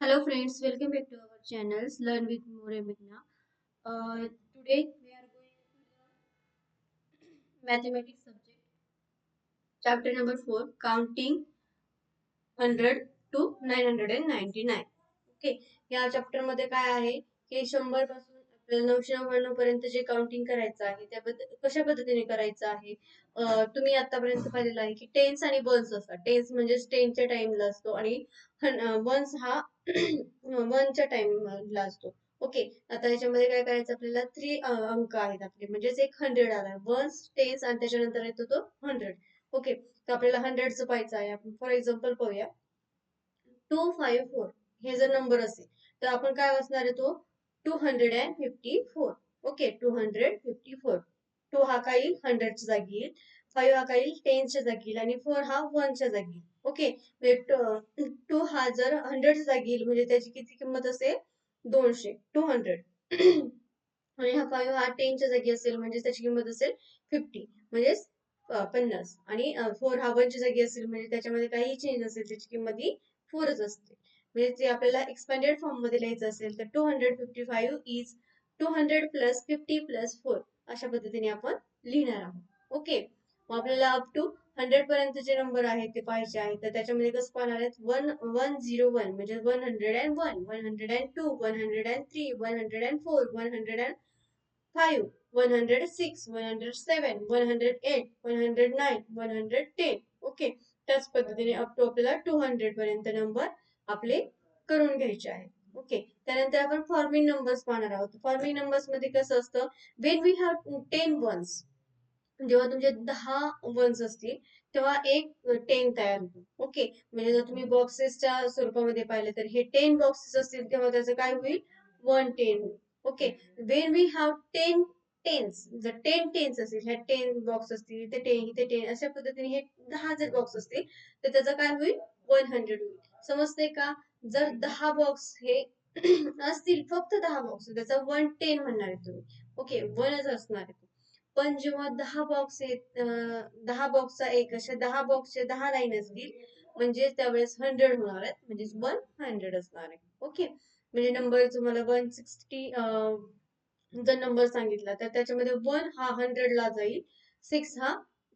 Hello friends, welcome back to our channels Learn with More Meghna. Today we are going to learn mathematics subject chapter number 4 counting 100 to 999. Okay, या chapter मध्ये काय आहे की 100 पासून आपल्याला 999 पर्यंत जे काउंटिंग करायचं आहे त्याबद्दल कशा पद्धतीने करायचं आहे. तुम्ही आतापर्यंत पाहिलेलं आहे की टेन्स आणि वन्स असतात. टेन्स म्हणजे टेनच्या टाइमला असतो आणि वन्स हा वनच्या टाइमला असतो. ओके, आता याच्यामध्ये काय करायचं आपल्याला 3 अंक आहेत आपले म्हणजेच एक 100 आला वन्स टेन्स आणि त्याच्यानंतर येतो तो 100. ओके, तर आपल्याला 100चं पाहायचं आहे. आपण फॉर एक्झाम्पल पाहूया 254 हे जर नंबर असेल तर आपण काय वाचणार आहे तो 254. ओके, 254. 2 हा काय येईल 100च्या जागी येईल, 5 हा काय येईल 10च्या जागी येईल आणि 4 हा 1च्या जागी येईल. ओके, 2 हा जर 100च्या जागी येईल म्हणजे त्याची किती किंमत असेल 200, 200. आणि हा 5 हा 10च्या जागी असेल म्हणजे त्याची किंमत असेल 50 म्हणजे 50. आणि 4 हा 1च्या जागी असेल म्हणजे त्याच्यामध्ये काही चेंज असेल त्याची किंमत ही 4च असते. म्हणजे ते आपल्याला एक्सपेंडेड फॉर्म मध्ये लिहायचं असेल तर 255 इज 200 प्लस 50 प्लस 4 अशा पद्धतीने आपण लिहिणार आहोत. ओके, मग आपल्याला अप टू 100 पर्यंत जे नंबर आहेत ते पाहायचे आहेत तर त्याच्यामध्ये कसं पाहणार आहेत 1101 म्हणजे 101, 102, 103, 104, 105, 106, 107, 108, 109, 110. ओके, त्याच पद्धतीने अप टू आपल्याला 200 पर्यंत नंबर आपले करून घ्यायचे आहे. ओके, त्यानंतर आपण फॉर्मिंग नंबर्स पाहणार आहोत. फॉर्मिंग नंबर्स मध्ये कसं असतं वेन वी हॅव 10 वन्स, जेव्हा तुमचे 10 वन्स असतील तेव्हा एक 10 तयार होतो. ओके, म्हणजे जर तुम्ही बॉक्सेसच्या स्वरूपामध्ये पाहिले तर हे 10 बॉक्सेस असतील तेव्हा त्याचं काय होईल 110 होईल. Okay, when we have 10 tens, जर 10 टेन्स असतील, ह्या 10 बॉक्स असतील ते 10 ते 10 अशा पद्धतीने हे 10 जर बॉक्स असतील तर त्याचं काय होईल 100 होईल. समजते का? जर 10 बॉक्स हे असतील फक्त 10 बॉक्स त्याचा 110 म्हणणार आहे तुम्ही. ओके, 1च असणार आहे. पण जेव्हा 10 बॉक्स आहेत 10 बॉक्सचा एक अशा 10 बॉक्सचे 10 लाईन असतील म्हणजे त्यावेळेस 100 होणार आहेत म्हणजे 100 असणार आहे. ओके, म्हणजे नंबर तुम्हाला 160 जर नंबर सांगितला तर त्याच्यामध्ये 1 हा 100 ला जाईल, 6 हा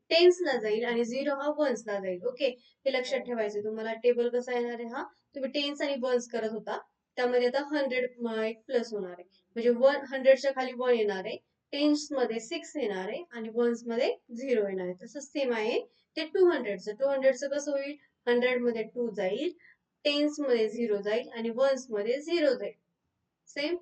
टेन्स ला जाईल आणि 0 हा वन्स ला जाईल. ओके, हे लक्षात ठेवायचं. तुम्हाला टेबल कसा येणार आहे हा तुम्ही टेन्स आणि वन्स करत होता त्यामध्ये आता 100 एक प्लस होणार आहे म्हणजे 100च्या खाली 1 येणार आहे, टेन्स मध्ये 6 येणार आहे आणि वन्स मध्ये 0 येणार आहे. तसंच सेम आहे ते 200चं कसं होईल 100 मध्ये 2 जाईल, टेन्स मध्ये 0 जाईल आणि वन्स मध्ये 0 जाईल. सेम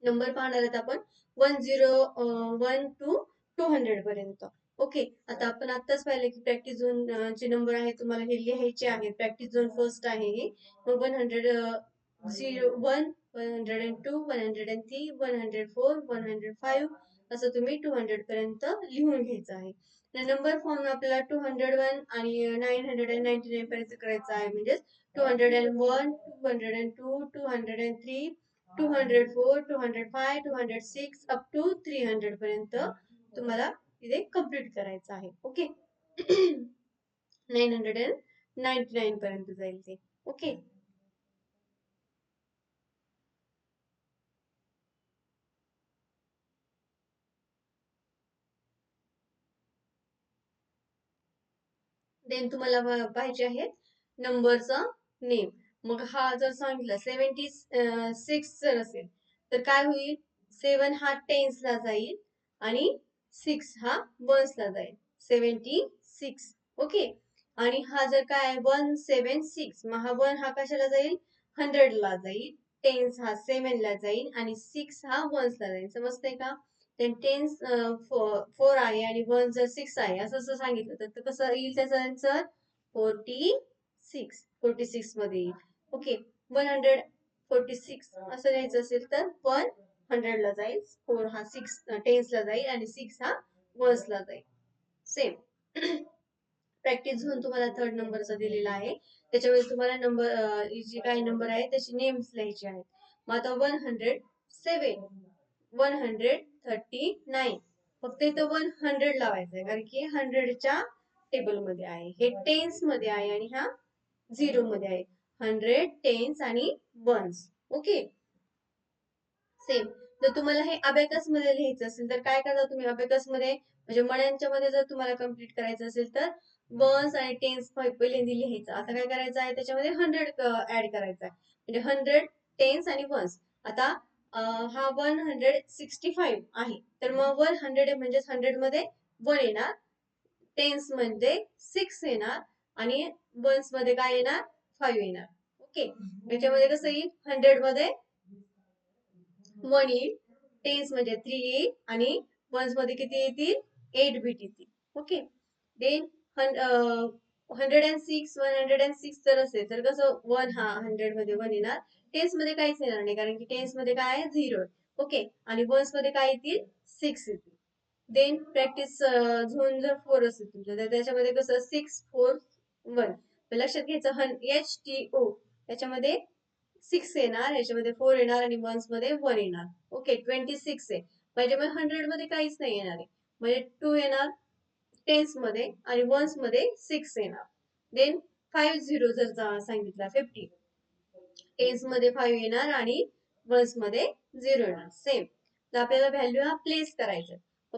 नंबर पाहणार आहेत आपण 101 टू 200 पर्यंत. ओके, आता आपण आताच पाहिले की प्रॅक्टिस झोन चे नंबर आहे तुम्हाला हे लिहायचे आहेत. प्रॅक्टिस झोन फर्स्ट आहे हे 101, 102, 103, 104, 105 असं तुम्ही 200 पर्यंत लिहून घ्यायचं आहे. नंबर फॉर्म आपल्याला 201 आणि 999 पर्यंत करायचं आहे म्हणजे 201, 202, 203, 204, 205, 206 अप टू 300 पर्यंत तुम्हाला इथे कम्प्लीट करायचं आहे. ओके, 999 पर्यंत जाईल ते. ओके, देन तुम्हाला पाहिजे आहे नंबरचा नेम. मग हा जर सांगितलं 76 जर असेल तर काय होईल 7 हा टेन्स ला जाईल आणि 6 हा वन्स ला जाईल 76. ओके, आणि हा जर काय 176 मग हा 1 हा कशाला जाईल 100 ला जाईल, टेन्स हा 7 ला जाईल आणि 6 हा वन्स ला जाईल. समजतंय का? टेन्स 4 आहे आणि 1 जर 6 आहे असं असं सांगितलं तर कसं येईल त्याचा आन्सर 46. 46 मध्ये येईल. ओके, 146 असं लिहायचं असेल तर 100 ला जाईल, 4 हा 6 टेन्स ला जाईल आणि 6 हा वन्स ला जाईल. सेम प्रॅक्टिस झोन तुम्हाला थर्ड नंबरचा दिलेला आहे. त्याच्यामध्ये तुम्हाला नंबर जे काही नंबर आहे त्याचे नेम्स लिहायचे आहेत. मग आता 107, 139 फक्त इथं 100 लावायचं आहे कारण की 100च्या टेबल मध्ये आहे, हे टेन्स मध्ये आहे आणि हा 0 मध्ये आहे. 100 टेन्स आणि वन्स. Okay, same. जर तुम्हाला हे अबॅकस मध्ये लिहायचं असेल तर काय करता तुम्ही अबॅकस मध्ये, म्हणजे मण्यांच्या मध्ये जर तुम्हाला कम्प्लीट करायचं असेल तर वन्स आणि टेन्स पहिल्यांदा लिहायचं. आता काय करायचं आहे त्याच्यामध्ये 100 ऍड करायचा आहे, म्हणजे 100 टेन्स आणि वन्स. आता हा 165 आहे, तर मग 100 म्हणजे 100 मध्ये 1 येणार, टेन्स मध्ये 6 येणार आणि वन्स मध्ये काय येणार, 5 येणार. ओके, याच्यामध्ये कसं येईल, 100 मध्ये 1 येईल, टेन्स मध्ये 3 येईल आणि वन्स मध्ये किती येतील, 8 बीट येतील. ओके, देन 106 जर असेल तर कसं 1 हा 100 मध्ये 1 येणार, टेन्स मध्ये काहीच येणार नाही कारण की टेन्स मध्ये काय आहे 0. ओके, आणि वन्स मध्ये काय येतील, 6 येतील. देन प्रॅक्टिस झोन जर 4 असेल तुमचं तर त्याच्यामध्ये कसं 6 4 1, लक्षात घ्यायचं HTO त्याच्यामध्ये 6 येणार, याच्यामध्ये 4 येणार आणि वन्स मध्ये 1 येणार. ओके, 26 आहे, त्याच्यामध्ये 100 मध्ये काहीच नाही येणार आहे, म्हणजे 2 येणार टेन्स मध्ये आणि वन्स मध्ये 6 येणार. देन 50 जर सांगितलं 50, टेन्स मध्ये 5 येणार आणि वन्स मध्ये 0 येणार. सेम, तर आपल्याला व्हॅल्यू हा प्लेस करायचा.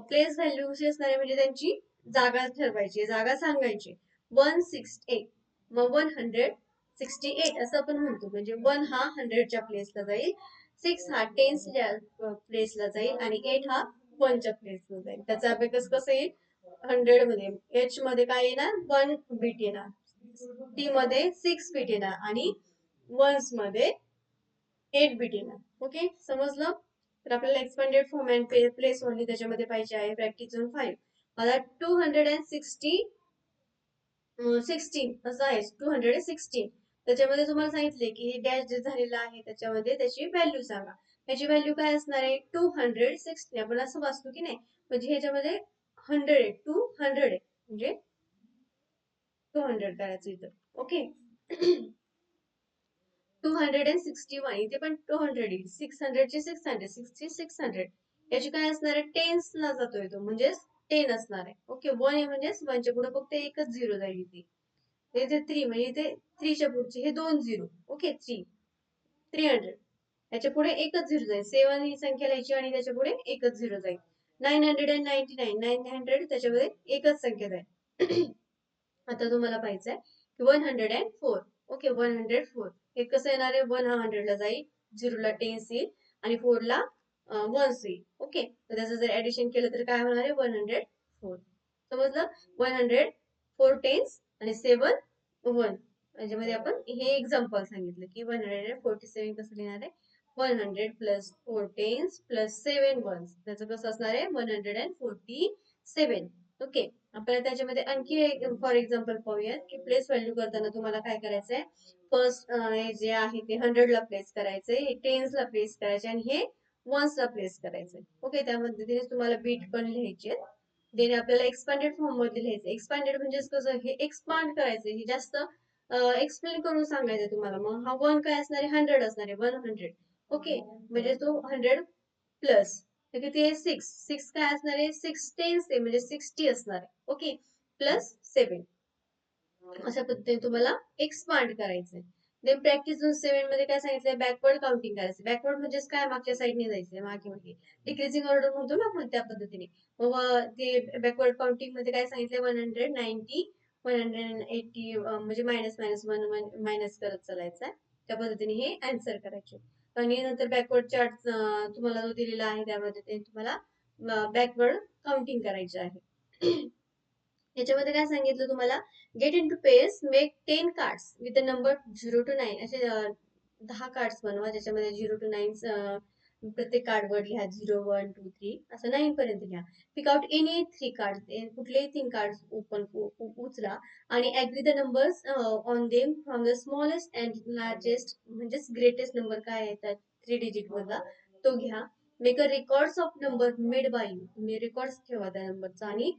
प्लेस व्हॅल्यू कशी असणार आहे, म्हणजे त्यांची जागा ठरवायची, जागा सांगायची. 168 मग 168 असं आपण म्हणतो, म्हणजे 1 हा 100च्या प्लेसला जाईल, 6 हा टेन्सच्या प्लेसला जाईल आणि 8 हा 1च्या प्लेसला जाईल. त्याचा अभ्यास कसं येईल, 100 मध्ये एच मध्ये काय येणार, 1 बीट येणार, टी मध्ये 6 बीट येणार आणि वन्स मध्ये 8 बीट येणार. ओके, समजलं. तर आपल्याला expanded form and place only त्याच्यामध्ये पाहिजे आहे प्रॅक्टिस झोन 5. आता 216 असं आहे, 216 त्याच्यामध्ये तुम्हाला सांगितले की हे डॅश जे झालेलं आहे त्याच्यामध्ये त्याची व्हॅल्यू सांगा. त्याची व्हॅल्यू काय असणार आहे, 260. आपण असं वाचतो की नाही, म्हणजे ह्याच्यामध्ये 100 आहे, 200 आहे, म्हणजे 200 करायचं इथं. ओके, 261 इथे पण 200 येईल, 600 चे 600, 6 600. याची काय असणार आहे, टेन्स ला जातोय तो, म्हणजे 10 असणार आहे. ओके, 1 आहे म्हणजे 1 च्या पुढे फक्त एकच झिरो जाईल इथे. इथे 3 म्हणजे इथे 3 च्या पुढचे हे 2 झिरो. ओके, 300. याच्या पुढे एकच झिरो जाईल, 7 ही संख्या लिहायची आणि त्याच्या पुढे एकच झिरो जाईल. 999 900 त्याच्यामध्ये एकच संख्या जाईल. आता तुम्हाला पाहिजे आहे की 104. ओके, 104 हे कसं येणार आहे, 1 हा 100 ला जाईल, 0 ला टेन्स येईल आणि 4 ला वन्स येईल. ओके, तर त्याचं जर ऍडिशन केलं तर काय होणार आहे, 104. समजलं, 104 टेन्स आणि 7 1. त्याच्यामध्ये आपण हे एक्झाम्पल सांगितलं की 147 कसं लिहिणार आहे, 100 प्लस 4 टेन्स प्लस 7 वन्स, त्याचं कसं असणार आहे, 147. ओके, आपल्याला त्याच्यामध्ये आणखी एक फॉर एक्झाम्पल पाहूया की प्लेस व्हॅल्यू करताना तुम्हाला काय करायचंय. फर्स्ट जे आहे ते 100 ला प्लेस करायचंय, टेन्स ला प्लेस करायचे आणि हे वन्स ला प्लेस करायचंय. ओके, त्या पद्धतीने तुम्हाला बीट पण लिहायचे. देन आपल्याला एक्सपांडेड फॉर्म मध्ये लिहायचं. एक्सपांडेड म्हणजे कसं, हे एक्सपांड करायचं, हे जास्त एक्सप्लेन करून सांगायचं तुम्हाला. मग हा 1 काय असणार आहे, 100 असणार आहे, 100. ओके, म्हणजे तो 100 प्लस किती आहे, 6 काय असणार आहे, 6 टेन्स आहे म्हणजे 60 असणार आहे. Okay, plus 7. अशा पद्धतीने तुम्हाला एक्सपांड करायचंय. देन प्रॅक्टिस झोन 7 मध्ये काय सांगितलंय, बॅकवर्ड काउंटिंग करायचं. बॅकवर्ड म्हणजे काय, मागच्या साईडने जायचंय, मागे मागे डिक्रीजिंग ऑर्डर म्हणतो ना आपण, त्या पद्धतीने. मग ते बॅकवर्ड काउंटिंग मध्ये काय सांगितलंय, 190 180 म्हणजे मायनस मायनस 1 मायनस करत चालायचं. त्या पद्धतीने हे आन्सर करायचे. आणि नंतर बॅकवर्ड चार्ट तुम्हाला जो दिलेला आहे त्यामध्ये ते तुम्हाला बॅकवर्ड काउंटिंग करायचे आहे. याच्यामध्ये काय सांगितलं तुम्हाला, get in two pairs, make 10 cards with the number 0 to 9. असे 10 कार्ड्स बनवा, ज्याच्यामध्ये 0 to 9 प्रत्येक कार्ड वर लिहा, 0 1 2 3 असं 9 पर्यंत लिहा. पिक आउट एनी 3 कार्ड, कुठलेही 3 कार्ड उचला आणि agree the numbers on them from the smallest and largest, म्हणजेच ग्रेटेस्ट नंबर काय येतात 3 डिजिट मधला तो घ्या. Make a records of number made by you, तुम्ही रेकॉर्ड्स ठेवा त्या नंबरचा. आणि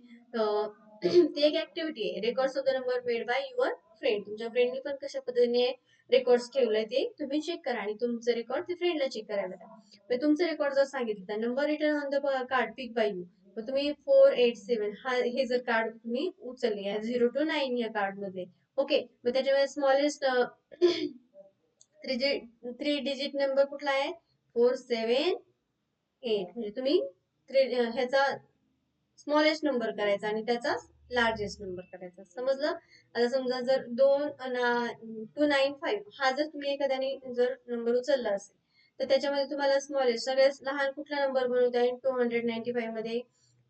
ती एक ऍक्टिव्हिटी आहे, records of the number made by your friend. तुमच्या फ्रेंडनी पण कशा पद्धतीने रेकॉर्ड्स ठेवलंय ते तुम्ही चेक करा आणि तुमचं रेकॉर्ड ते फ्रेंडला चेक करायला द्या. तुमचं रेकॉर्ड जर सांगितलं, number return on the card pick by you, मग तुम्ही 487 हा हे जर कार्ड तुम्ही उचलले 0 to 9 या कार्ड मध्ये. ओके, मग त्याच्यामध्ये स्मॉलेस्ट थ्री डिजिट नंबर कुठला आहे 478 म्हणजे तुम्ही ह्याचा स्मॉलेस्ट नंबर करायचा आणि त्याचा लार्जेस्ट नंबर करायचा समजलं. आता समजा जर 295 हा जर तुम्ही एखाद्याने जर नंबर उचलला असेल तर त्याच्यामध्ये तुम्हाला स्मॉलेस्ट सगळ्यात लहान कुठला नंबर बनवता येईल 295 मध्ये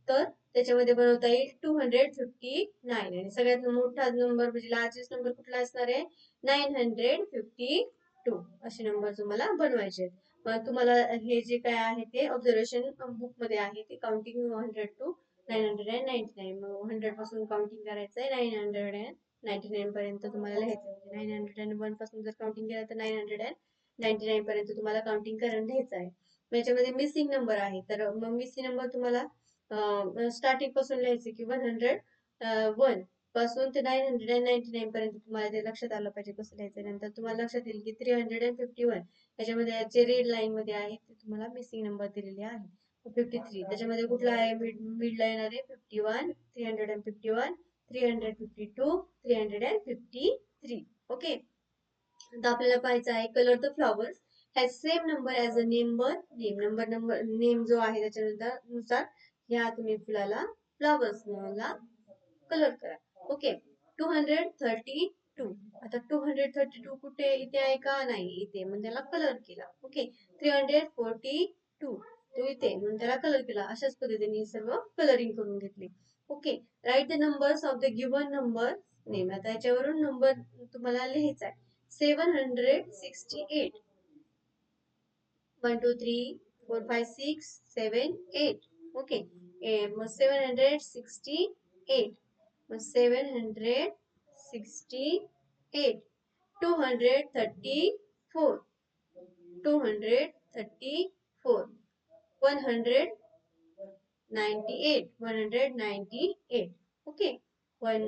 तर त्याच्यामध्ये बनवता येईल 259 आणि सगळ्यात मोठा नंबर म्हणजे लार्जेस्ट नंबर कुठला असणार आहे 952 असे नंबर तुम्हाला बनवायचे आहेत. मग तुम्हाला हे जे काय आहे ते ऑब्झर्वेशन बुक मध्ये आहे ते काउंटिंग 100 टू 999 मग 100 पासून काउंटिंग करायचं आहे 999 पर्यंत तुम्हाला लिहायचं म्हणजे 901 पासून जर काउंटिंग केलं तर 999 पर्यंत तुम्हाला काउंटिंग करून लिहायचं आहे. याच्यामध्ये मिसिंग नंबर आहे तर मग मिसिंग नंबर तुम्हाला स्टार्टिंग पासून लिहायचे की 101 पासून ते 999 पर्यंत तुम्हाला ते लक्षात आलं पाहिजे कसं लिहायचं. नंतर तुम्हाला लक्षात येईल की 351 त्याच्यामध्ये जे रेड लाईन मध्ये आहे ते तुम्हाला मिसिंग नंबर दिलेले आहे. 53 त्याच्यामध्ये कुठला आहे मिड ला येणार आहे 51 351 352 353 ओके. आता आपल्याला पाहायचं आहे colour the flowers has same number as a number name जो आहे त्याच्यानंतर नुसार ह्या तुम्ही फुलाला फ्लॉवर्स ला कलर करा. ओके 232 आता 232 कुठे इथे आहे का नाही इथे म्हणून त्याला कलर केला. ओके 342 तो इथे म्हणून त्याला कलर केला. अशाच पद्धतीने सर्व कलरिंग करून घेतले. Okay write the numbers of the given number name आता याच्यावरून नंबर तुम्हाला लिहायचा आहे 768 1 2 3 4 5 6 7 8 ओके मग 768 मग 768 234 234 198 ओके 1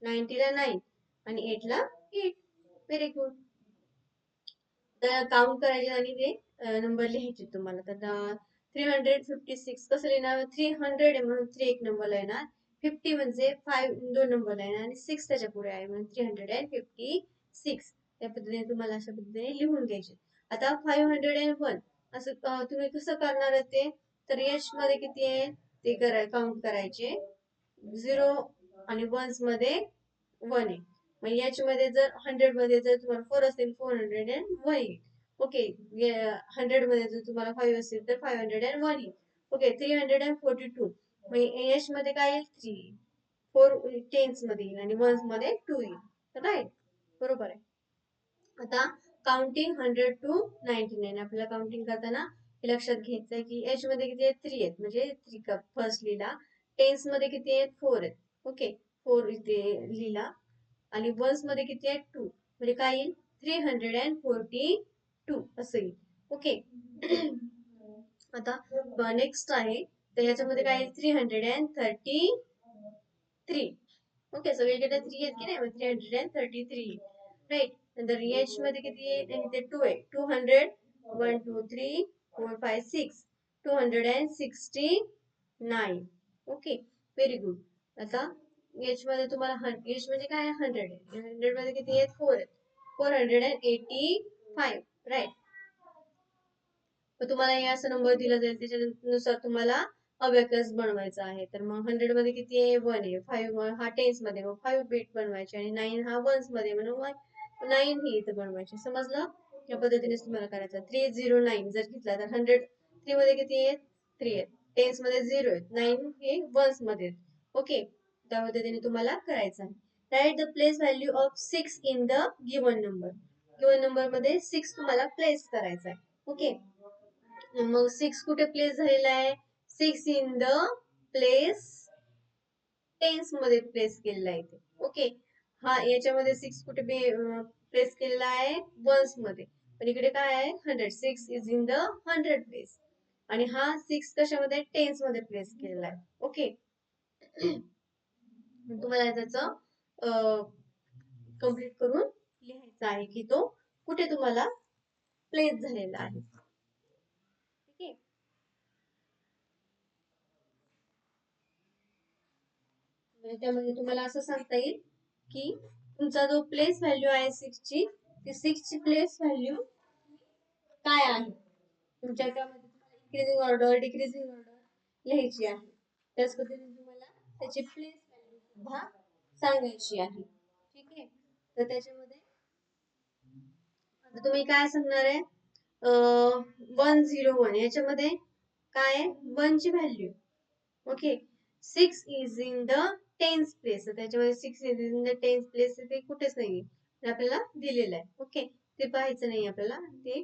90 ला 9 आणि 8 ला 8 व्हेरी गुड. तर काउंट करायचे आणि ते नंबर लिहायचे तुम्हाला. तर 356 कसं लिहिणार 300 आहे म्हणून 3 एक नंबरला येणार 50 म्हणजे 5 दोन नंबरला येणार आणि 6 त्याच्या पुढे आहे म्हणून 356 त्या पद्धतीने तुम्हाला अशा पद्धतीने लिहून घ्यायचे. आता 501 असं तुम्ही कसं करणार ते तर एच मध्ये किती आहे ते काउंट करायचे 0 आणि वन्स मध्ये 1 आहे. मग एच मध्ये जर 100 मध्ये जर तुम्हाला 4 असेल 401 येईल. ओके 100 मध्ये जर तुम्हाला 5 असेल तर 501 येईल. ओके 342 मग एच मध्ये काय येईल 3 4 टेन्स मध्ये येईल आणि वन्स मध्ये 2 येईल राईट बरोबर आहे. आता काउंटिंग 100 टू 99 आपल्याला काउंटिंग करताना हे लक्षात घ्यायचं आहे की एच मध्ये किती आहेत 3 आहेत म्हणजे 3 कप फर्स्ट लिहिला. टेन्स मध्ये किती आहेत 4 आहेत. ओके 4 इथे लिहिला आणि वन्स मध्ये किती आहे 2 म्हणजे काय येईल 342 असं येईल. ओके आता नेक्स्ट आहे तर याच्यामध्ये काय येईल 333 ओके सगळीकडे 3 आहेत की नाही 333 राईट. नंतर एच मध्ये किती आहे इथे 2 आहे 200 1 2 3 4 5 6 269 ओके व्हेरी गुड. आता एच मध्ये तुम्हाला एच म्हणजे काय 100 आहे 100 मध्ये किती आहेत 4 आहेत 485 राईट. मग तुम्हाला हे असं नंबर दिला जाईल त्याच्यानुसार तुम्हाला अबॅकस बनवायचा आहे. तर मग 100 मध्ये किती आहे 1 आहे 5 हा टेन्स मध्ये मग 5 बीट बनवायचे आणि 9 हा वन्स मध्ये म्हणून 9 ही इथं बनवायचे. समजलं या पद्धतीने तुम्हाला करायचं 309 जर घेतला तर 100 3 मध्ये किती आहेत 3 आहेत टेन्स मध्ये 0 आहेत 9 हे वन्स मध्ये ओके त्या पद्धतीने तुम्हाला करायचं आहे. Write the place value of 6 in the given number मध्ये 6 तुम्हाला प्लेस करायचा आहे. ओके मग 6 कुठे प्लेस झालेला आहे 6 इन द प्लेस टेन्स मध्ये प्लेस केलेला आहे. ओके हा याच्यामध्ये 6 कुठे प्लेस केलेला आहे वन्स मध्ये पण इकडे काय आहे 100 6 इज इन द 100 प्लेस आणि हा 6 कशामध्ये टेन्स मध्ये प्लेस केलेला आहे. ओके तुम्हाला त्याचं कम्प्लीट करून लिहायचं आहे की तो कुठे तुम्हाला प्लेस झालेला आहे. ठीक आहे त्यामध्ये तुम्हाला असं सांगता येईल की तुमचा जो प्लेस व्हॅल्यू आहे 6 ची, ती 6 ची प्लेस व्हॅल्यू काय आहे तुमच्या याच्यामध्ये, तुम्हाला इन्क्रीजिंग ऑर्डर डिक्रीजिंग ऑर्डर लिहायची आहे. त्याच पद्धतीने तुम्हाला त्याची प्लेस व्हॅल्यू सुद्धा सांगायची आहे. ठीक आहे. तर त्याच्यामध्ये आता तुम्ही काय सांगणार आहे, 101 याच्यामध्ये काय आहे, 1 ची value. Okay. 6 is in the tense place, त्याच्यामध्ये 6 is in the tense place ते कुठेच नाही, आपल्याला दिलेलं आहे. ओके. ते पाहायचं नाही आपल्याला. ते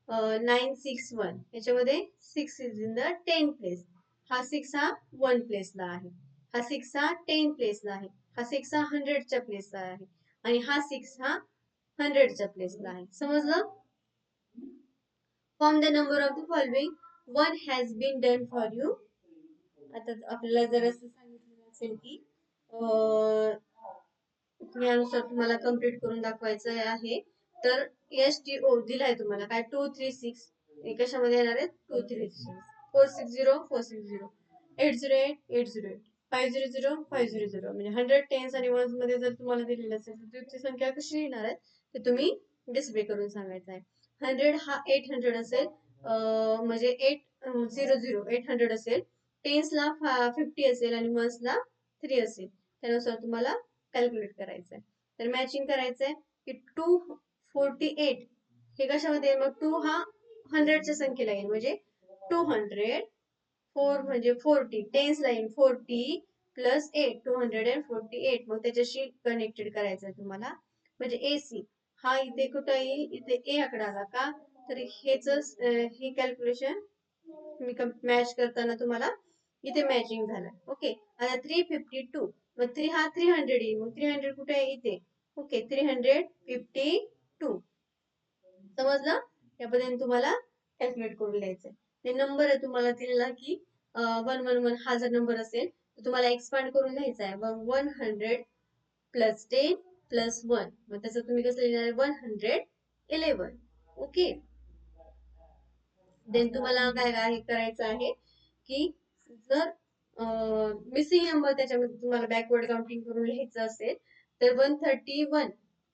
961 याच्यामध्ये 6 इज इन द 10 प्लेस. हा 6 हा 1 प्लेसला आहे, हा 6 हा 10 प्लेसला आहे, हा 6 हा 100च्या प्लेसला आहे, आणि हा 6 हा 100च्या प्लेसला आहे. समजलं? Form the number of the following. One has been done for you. आता आपल्याला जर असं सांगितलं असेल की यानुसार तुम्हाला कम्प्लीट करून दाखवायचं आहे, तर STO दिलाय तुम्हाला काय, 236 कशामध्ये येणार आहे, 236 460 460 808 808 500 500, म्हणजे 100 टेन्स आणि वन्स मध्ये जर तुम्हाला दिलेलं असेल तर तुमची संख्या कशी येणार आहे ते तुम्ही डिस्प्ले करून सांगायचं आहे. 100 हा 800 असेल, म्हणजे 800 800 असेल, टेन्सला 50 असेल आणि वन्सला 3 असेल. त्यानुसार तुम्हाला कॅल्क्युलेट करायचं आहे. तर मॅचिंग करायचंय की 248 हे कशामध्ये, मग 2 हा 100च्या संख्येला येईल, म्हणजे 200 4 म्हणजे 40 टेन्स लाईन 40 प्लस 8 248, मग त्याच्याशी कनेक्टेड करायचं आहे तुम्हाला, म्हणजे AC हा इथे कुठं येईल, इथे ए आकडा आला का, तर हेच हे कॅल्क्युलेशन मी मॅच करताना तुम्हाला इथे मॅचिंग झालं. ओके. आता 352, मग 3 हा 300 येईल, मग 300 कुठे आहे, इथे. ओके. 352 समजलं? या पद्धतीने तुम्हाला कॅल्क्युलेट करून लिहायचंय. ते नंबर आहे तुम्हाला दिलेला की 111 हा जर नंबर असेल तर तुम्हाला एक्सपांड करून लिहायचा आहे. मग 100 प्लस 10 प्लस 1, मग त्याचं तुम्ही कसं लिहिणार आहे, 111. ओके. देन तुम्हाला काय काय करायचं आहे की जर मिसिंग नंबर त्याच्यामध्ये तुम्हाला बॅकवर्ड काउंटिंग करून लिहायचं असेल तर 131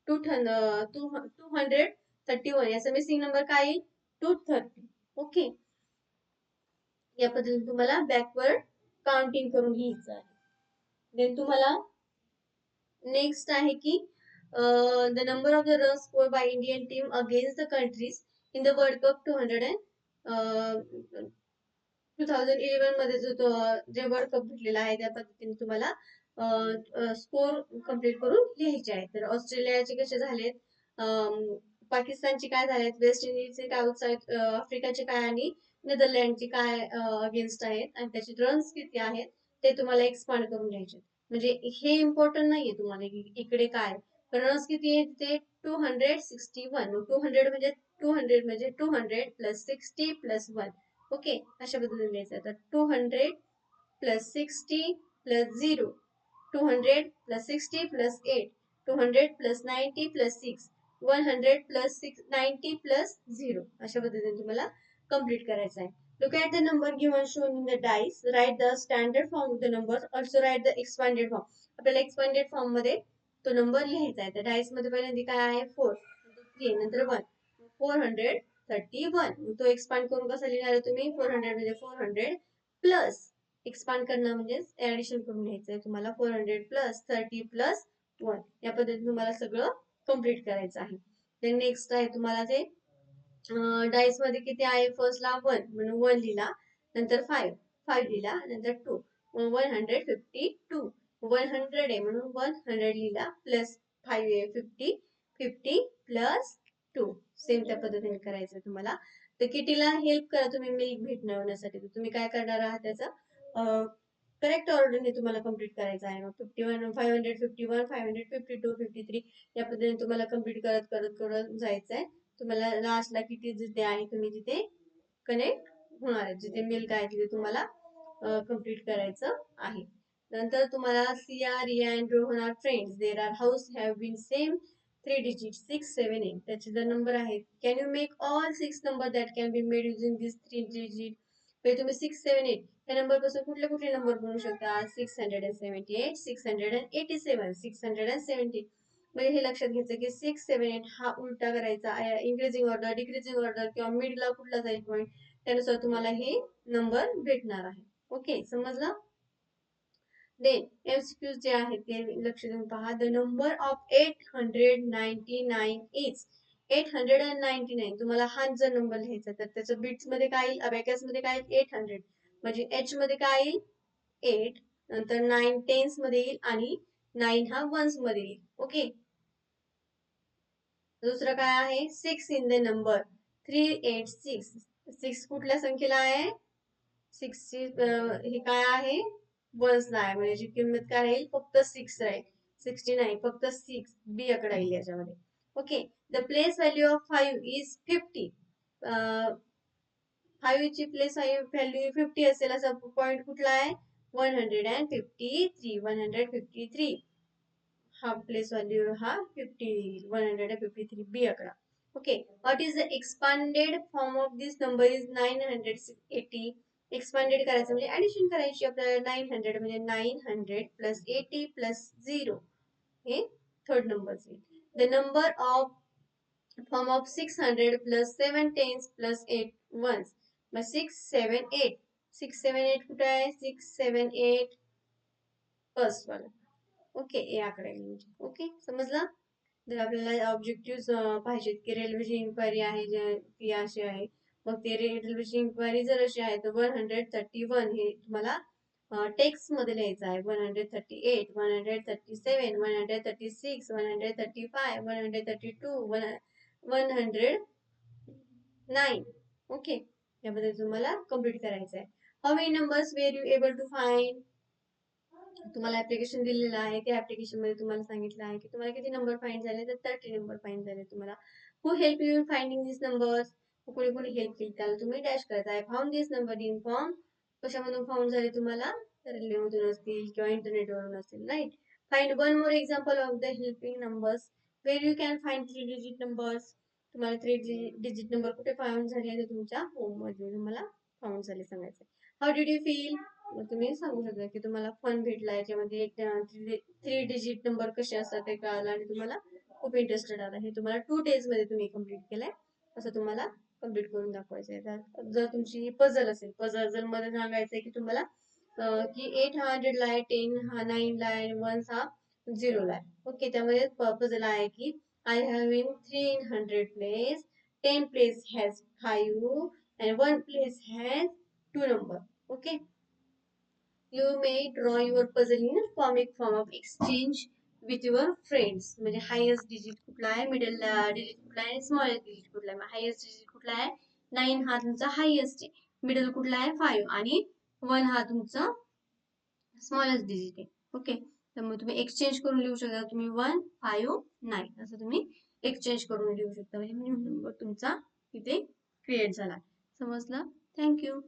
231 याचा मिसिंग नंबर काय येईल, 230. ओके. या पद्धतीने तुम्हाला बॅकवर्ड काउंटिंग करून घ्यायचं आहे. देन तुम्हाला नेक्स्ट आहे की the number of the runs score by Indian team against the countries in the world cup 2011 मध्ये जो जे वर्ल्ड कप भेटलेला आहे त्या पद्धतीने तुम्हाला स्कोर कम्प्लीट करून लिहायचे आहे. तर ऑस्ट्रेलियाचे कसे झालेत, पाकिस्तानचे काय झालेत, वेस्ट इंडिजचे काय, साऊथ आफ्रिकाचे काय, आणि नेदरलँडचे काय अगेन्स्ट आहेत, आणि त्याचे रन्स किती आहेत ते तुम्हाला एक्सपांड करून लिहायचे. म्हणजे हे इम्पॉर्टंट नाहीये तुम्हाला की इकडे काय रन्स किती आहे, ते 261. 200 प्लस 60 प्लस 1. ओके. अशा पद्धतीने लिहायचं. तर 200 plus 60 plus 0, 200 plus 60 plus 8, 200 plus 90 plus 6, 100 plus 90 plus 0. अशा पद्धतीने तुम्हाला कम्प्लीट करायचं आहे. Look at the number given shown in the dice. Write the standard form of the numbers. Also write the expanded form. आपल्याला expanded form मध्ये तो number लिहायचा आहे. तर डाईस मध्ये पहिल्यांदा काय आहे, 4, नंतर 3, नंतर 1, 431. तो एक्सपांड करून कसा लिहिणार आहे तुम्ही, 400 म्हणजे 400 प्लस एक्सपांड करणं म्हणजे ऍडिशन करून घ्यायचंय तुम्हाला, 400 प्लस 30 प्लस 1. या पद्धतीने तुम्हाला सगळं कम्प्लीट करायचं आहे. तर नेक्स्ट आहे तुम्हाला ते डाईस मध्ये किती आहे, फर्स्टला 1 म्हणून 1 लिहिला, नंतर 5 5 लिहिला, नंतर 2 152. 100 आहे म्हणून 100 लिहिला, प्लस 5 आहे 50 50 प्लस 2. सेम त्या पद्धतीने करायचं तुम्हाला. तर किटीला हेल्प करा तुम्ही मिल्क भेटण्यासाठी. तुम्ही काय करणार आहात, त्याचा करेक्ट ऑर्डरने तुम्हाला कम्प्लीट करायचं आहे. मग 51 551 552 53 या पद्धतीने तुम्हाला कम्प्लीट करत करत करत जायचं आहे. तुम्हाला लास्टला किती जिथे आहे तुम्ही तिथे कनेक्ट होणार आहे, जिथे मिल्क आहे तिथे तुम्हाला कम्प्लीट करायचं आहे. नंतर तुम्हाला Siya, Riya and Rohan are friends. There are house have been same 3 digits 6 7 8. त्याचे जर नंबर आहेत, can you make all 6 number that can be made using this 3 digit. म्हणजे तुम्ही 6 7 8 या नंबर पासून कुठले कुठले नंबर बनवू शकता, 678 687 670 म्हणजे हे लक्षात घ्यायचं की 6 7 8 हा उलटा करायचा, इन्क्रीजिंग ऑर्डर डिक्रीजिंग ऑर्डर किंवा मिडला कुठला जाईल पॉईंट त्यानुसार तुम्हाला हे नंबर भेटणार आहे. ओके, समजलं. देन MCQs जे आहेत ते लक्ष देऊन पहा. The number of 899 is 899. तुम्हाला हा जर नंबर लिहायचा तर त्याचं बिट्स मध्ये काय येईल, अबॅकस मध्ये काय येईल 800, म्हणजे एच मध्ये काय येईल 8, नंतर 9 टेन्स मध्ये येईल आणि 9 हा वन्स मध्ये येईल. ओके, दुसरं काय आहे 6 इन द नंबर 386. 6 कुठल्या संख्येला आहे, 6 हे काय आहे वन्सला आहे, म्हणजे याची किंमत काय राहील फक्त 6 राहील, 69 फक्त 6 बी आकडा येईल याच्यामध्ये. Okay, the place value of 5 is 50. 5 ची प्लेस व्हॅल्यू 50 असेल असा पॉइंट कुठला आहे 153. 153 हा प्लेस व्हॅल्यू हा 50 153 बी आकडा. Okay, what is the expanded form of this number is 980. Expanded करायचं म्हणजे ऍडिशन करायची आपल्याला. 900 म्हणजे 900 प्लस 80 प्लस 0 हे थर्ड नंबर येईल. The number of form of 600 plus 7 tens plus 8 ones, मग 6 7 8. 6 7 8 कुठे आहे 6 7 8 फर्स्ट वाला. ओके, हे आकडे म्हणजे. ओके, समजला. जर आपल्याला ऑब्जेक्टिव्ह पाहिजेत की रेल्वेची इन्क्वायरी आहे ती अशी आहे, मग ते रेल्वेची इन्क्वायरी जर अशी आहे तर 131 हे तुम्हाला टेक्स्ट मध्ये लिहायचं आहे. 138 137 136 135 132 109. ओके, यामध्ये तुम्हाला कम्प्लीट करायचं आहे. How many numbers where you able to find. तुम्हाला ऍप्लिकेशन दिलेलं आहे, त्या ऍप्लिकेशन मध्ये तुम्हाला सांगितलं आहे की तुम्हाला किती नंबर फाइंड झाले, तर 30 नंबर फाइंड झाले तुम्हाला. Who help you in finding this numbers. कोणी कोणी हेल्प केली त्याला तुम्ही डॅश करायचा आहे. Found this number in form. कशामधून फाउंड झाले तुम्हाला, रेल्वेमधून असतील किंवा इंटरनेटवरून असतील, right. Find one more example of the helping numbers where you can find 3 digit numbers. तुम्हाला 3 डिजिट नंबर कुठे फाउंड झाले ते तुमच्या होम मध्ये तुम्हाला फाउंड झाले सांगायचे. How did you feel. मग तुम्ही सांगू शकता की तुम्हाला फन भेटला याच्यामध्ये. 3 डिजिट नंबर कसे असतात ते कळालं आणि तुम्हाला खूप इंटरेस्टेड आला. हे तुम्हाला 2 डेज मध्ये तुम्ही कम्प्लीट केलंय, असं तुम्हाला कम्प्लीट करून दाखवायचं आहे. जर तुमची पझल असेल, पझल मध्ये सांगायचंय की तुम्हाला की 800 ला आहे, 10 हा 9 ला आहे, 1 हा 0 ला आहे. ओके, त्यामध्ये पझल आहे की I have in 3 in 100 place, 10 place has 5 and 1 place has 2 number. Okay, you may draw your puzzle in a comic form of exchange with your friends. म्हणजे हायेस्ट डिजिट कुठला आहे, मिडल डिजिट कुठला आहे, smallest digit कुठला आहे. Highest digit कुठला आहे 9 हा तुमचा हायेस्ट आहे, मिडल कुठला आहे 5 आणि 1 हा तुमचा स्मॉलेस्ट डिजिट आहे. ओके, त्यामुळे तुम्ही एक्सचेंज करून लिहू शकता. तुम्ही 1 5 9 असं तुम्ही एक्सचेंज करून लिहू शकता, म्हणजे नंबर तुमचा इथे क्रिएट झाला. समजलं. थँक्यू.